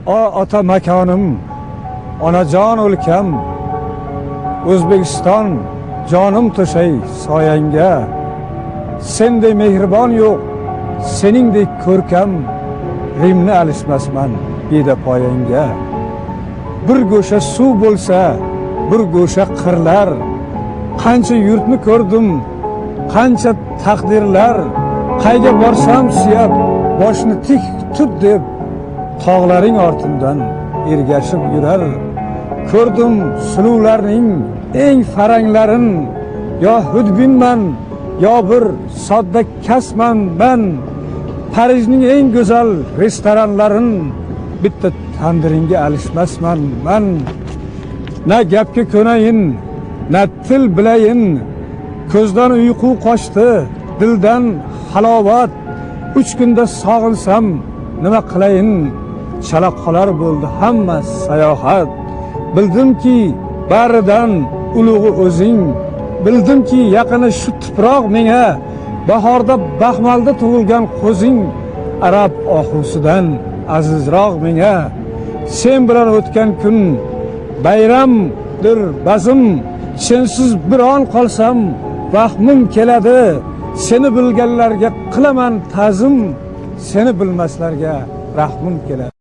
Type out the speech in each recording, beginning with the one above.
O ota makonim, onajon o'lkam, O'zbekiston jonim to'shay soyangga. Sendek mehribon yo'q, seningdek ko'rkam, Rimni alishmasman beda poyangga. Bir go'sha suv bo'lsa, bir go'sha qirlar, qancha yurtni ko'rdim, qancha taqdirlar, qayga borsam suyab, boshni tik tut deb, tog'laring ortimdan ergashib yurar. Ko'rdim suluvlarning eng faranglarin, yo hudbinman, yo bir sodda kasman men. Parijning eng go'zal restoranlarin bitta tandiringga alishmasman men. Na gapga ko'nayin, na til bilayin, ko'zdan uyqu qochdi, dildan halovat. 3 kunda sog'insam nima qilayin, chala qolar bo'ldi hamma sayohat. Bildimki baridan ulug'i o'zing, bildimki yaqini shu tuproq menga, bahorda Baxmalda tug'ilgan qo'zing, arab ohusidan azizroq menga. Sen bilan o'tgan kun bayramdir bazm, sensiz bir on qolsam vahmim keladi. Seni bilganlarga qilaman ta'zim, seni bilmaslarga rahmim keladi.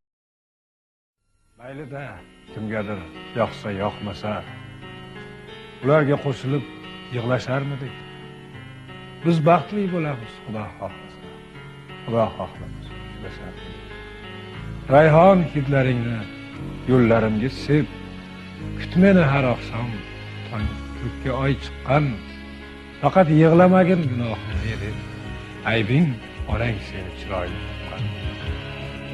Mayli-da, kimgadir yoqsa yoqmasa, ularga qo'shilib yig'lasharmidik? Biz baxtli bo'lamiz, Xudo xohlasa. Xudo xohlasa yig'lasharmidik. Rayhon hidlaringni yo'llarimga sep, kut meni har oqshom tong ko'kka oy chiqqan. Faqat yig'lamagin gunohimni deb, aybing onang seni chiroyli tuqqan.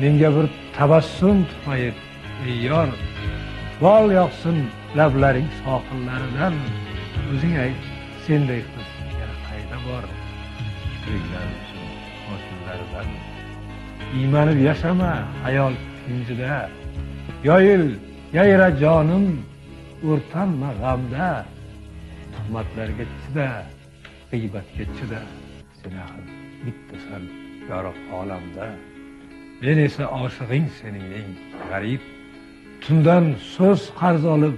Menga bir tabassum tutmayib, ey yor, lol yoqsin lablaring sohillaridan. O'zing ayt, senday qiz yana qayda bor? Ko'klar hoshillaridan. Iymanib yashama hayol tinchida, yoyil yayra jonim, o'rtanma g'amda. Tuhmatlarga chida, g'iybatga chida, sen axir bittasan yorug' olamda. Men esa oshig'ing sening eng g'arib, tundan so'z qarz olib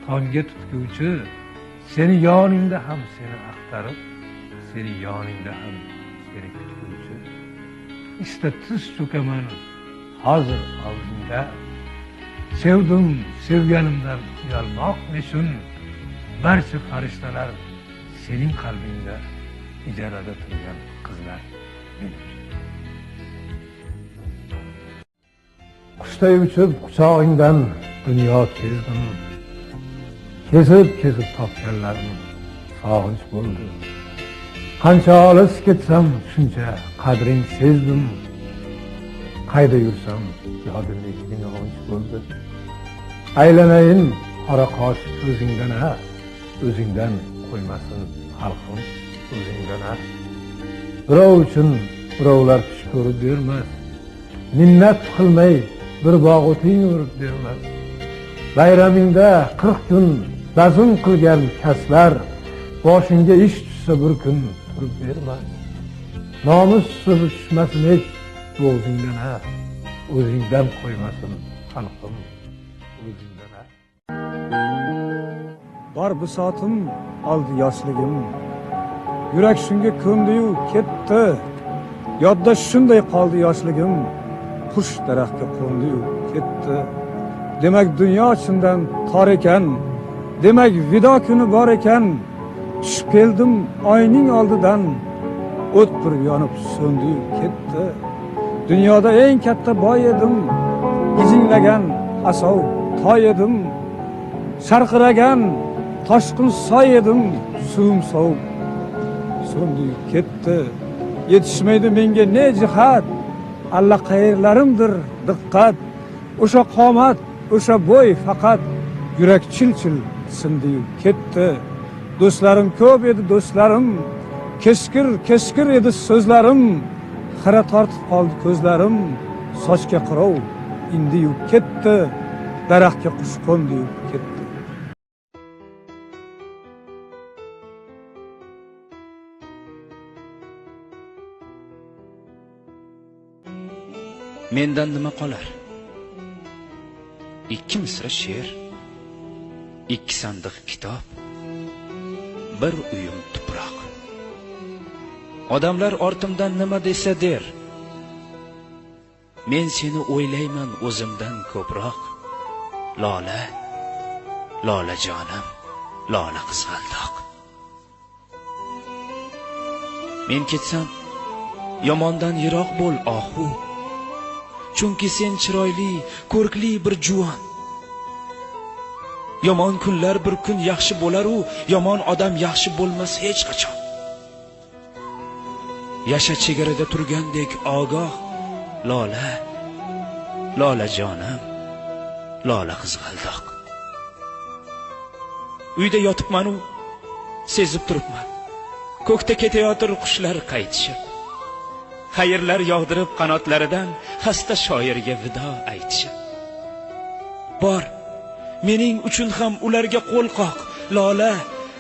tongga tutguvchi. Seni yoningda ham seni axtarib, seni yoningda ham seni kutguvchi. Ista tiz cho'kaman hozir oldingda, sevdim sevganimdan uyalmoq nechun? Barcha farishtalar sening qalbingda, ijarada turgan qizlar men. Qushday uchib quchog'ingdan dunyo kezdim, kezib topganlarim sog'inch bo'ldi. Qancha olis ketsam shuncha qadring sezdim, qayda yursam yodimda yog'inch bo'ldi. Aylanayin qora qosh o'zingdan ha, o'zingdan qo'ymasin xalqim o'zingdan ha. Birov uchun birovlar tush ko'rib bermas, minnat qilmay bir bog' o'ting o'rib bermas. Bayramingda 40 kun bazm qilgan kaslar, boshingga ish tushsa bir kun turib bermas. Nomus so'zi tushmasin hech o'zingdan ha, o'zingdan qo'ymasin xalqim o'zingdan ha. Bor bisotim oldi yoshligim, yurak shunga ko'ndi-yu ketdi. Yodda shunday qoldi yoshligim, qush daraxtga qo'ndi-yu ketdi. Demak dunyo chindan tor ekan, demak vido kuni bor ekan. Tushib keldim oyning oldidan, o't bir yonib so'ndi-yu ketdi. Dunyoda eng katta boy edim, gijinglagan asov toy edim. Sharqiragan toshqin soy edim, suvim sovib so'ndi-yu ketdi. Yetishmaydi menga ne jihat, allaqayerlarimdir diqqat. O'sha qomat, o'sha bo'y faqat, yurak chil-chil sindi-yu ketdi. Do'stlarim ko'p edi do'stlarim, keskir edi so'zlarim. Xira tortib qoldi ko'zlarim, sochga qirov indi-yu ketdi, daraxtga qush qo'ndi-yu ketdi. Mendan nima qolar? 2 misra she'r, 2 sandiq kitob, bir uyum tuproq. Odamlar ortimdan nima desa der, men seni o'ylayman o'zimdan ko'proq. Lola, lola jonim, lola qizg'aldoq. Men ketsam, yomondan yiroq bo'l ohu, chunki sen chiroyli, ko'rkli bir juvon. Yomon kunlar bir kun yaxshi bo'lar u, yomon odam yaxshi bo'lmas hech qachon. Yasha chegarada turgandek ogoh, lola, lola jonim, lola qizg'aldoq. Uyda yotibman-u, sezib turibman. Ko'kda ketayotir qushlar qaytishib, xayrlar yog'dirib qanotlaridan xasta shoirga vido aytishib. Bor, mening uchun ham ularga qo'l qoq, lola,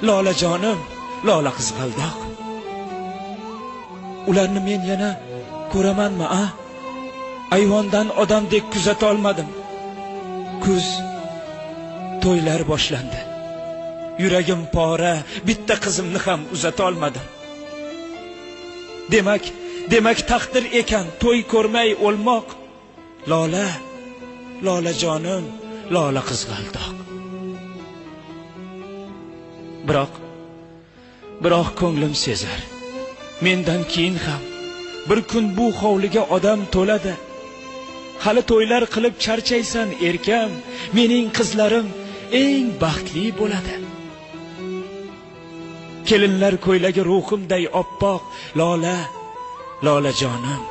lola jonim, lola qizg'aldoq. Ularni men yana ko'ramanmi, a? Ayvondan odamdek kuzata olmadim. Kuz, to'ylar boshlandi. Yuragim pora, bitta qizimni ham uzata olmadim. Demak taqdir ekan to'y ko'rmay o'lmoq. Lola, lola jonim, lola qizg'aldoq. Biroq ko'nglim sezar, mendan keyin ham bir kun bu hovliga odam to'ladi. Hali to'ylar qilib charchaysan erkam, mening qizlarim eng baxtli bo'ladi. Kelinlar ko'ylagi ruhimday oppoq, lola, lola jonim,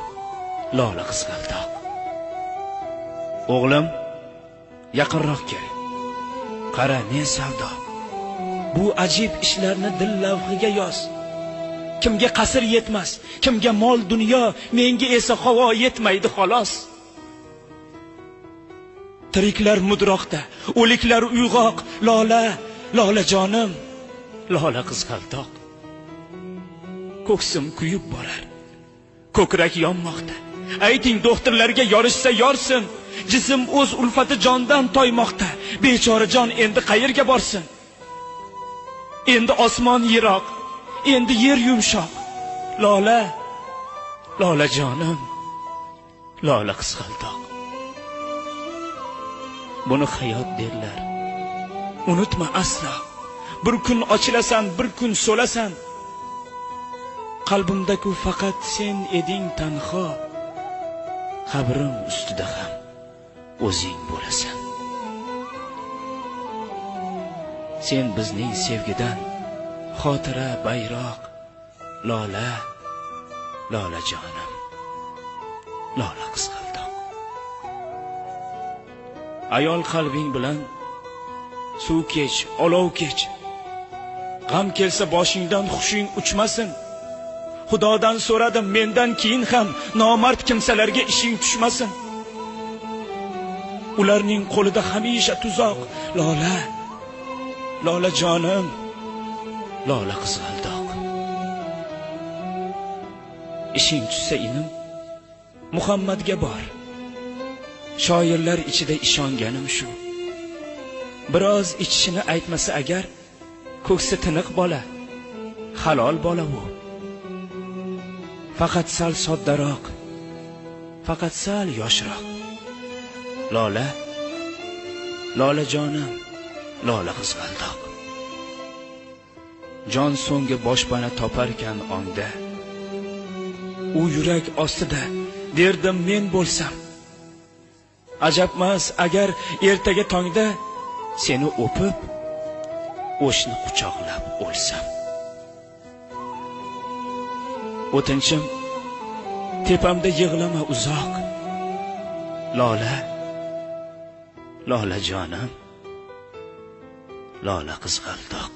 lola qizg'aldoq. O'g'lim, yaqinroq kel. Qara, ne savdo. Bu ajib ishlarni dil lavhiga yoz. Kimga qasr yetmas, kimga mol dunyo, menga esa havo yetmaydi xolos. Tiriklar mudroqda, o'liklar uyg'oq, lola, lola jonim, lola qizg'aldoq. Ko'ksim kuyib borar, ko'krak yonmoqda. Ayting doktorlarga yorishsa yorsin, jism o'z ulfati jondan toymoqda. Bechora jon endi qayerga borsin? Endi osmon yiroq, endi yer yumshoq. Lola, lola jonim, lola qizg'aldoq. Buni hayot derlar. Unutma aslo. Bir kun ochilasan, bir kun so'lasan. Qalbimda-ku faqat sen eding tanho. Qabrim ustida ham o'zing bo'lasan. Sen bizning sevgidan xotira bayroq. Lola, lola jonim, lola qizg'aldoq. Ayol qalbing bilan suv kech, olov kech. G'am kelsa boshingdan xushing uchmasin. Xudodan so'radim, mendan keyin ham nomard kimsalarga ishing tushmasin. Ularning qo'lida hamisha tuzoq. Lola, lola jonim, lola qizg'aldoq. Ishing tushsa inim, Muhammadga bor. Shoirlar ichida ishonganim shu. Biroz ichishini aytmasa agar, ko'ksi tiniq bola, halol bola u. Faqat sal soddaroq, faqat sal yoshroq. Lola, lola jonim, lola qizg'aldoq. Jon so'nggi boshpana toparkan ongda, u yurak ostida derdim men bo'lsam. Ajabmas agar ertaga tongda seni o'pib, o'shni quchoqlab o'lsam. O'tinchim, tepamda yig'lama uzoq. Lola, lola jonim, lola qizg'aldoq.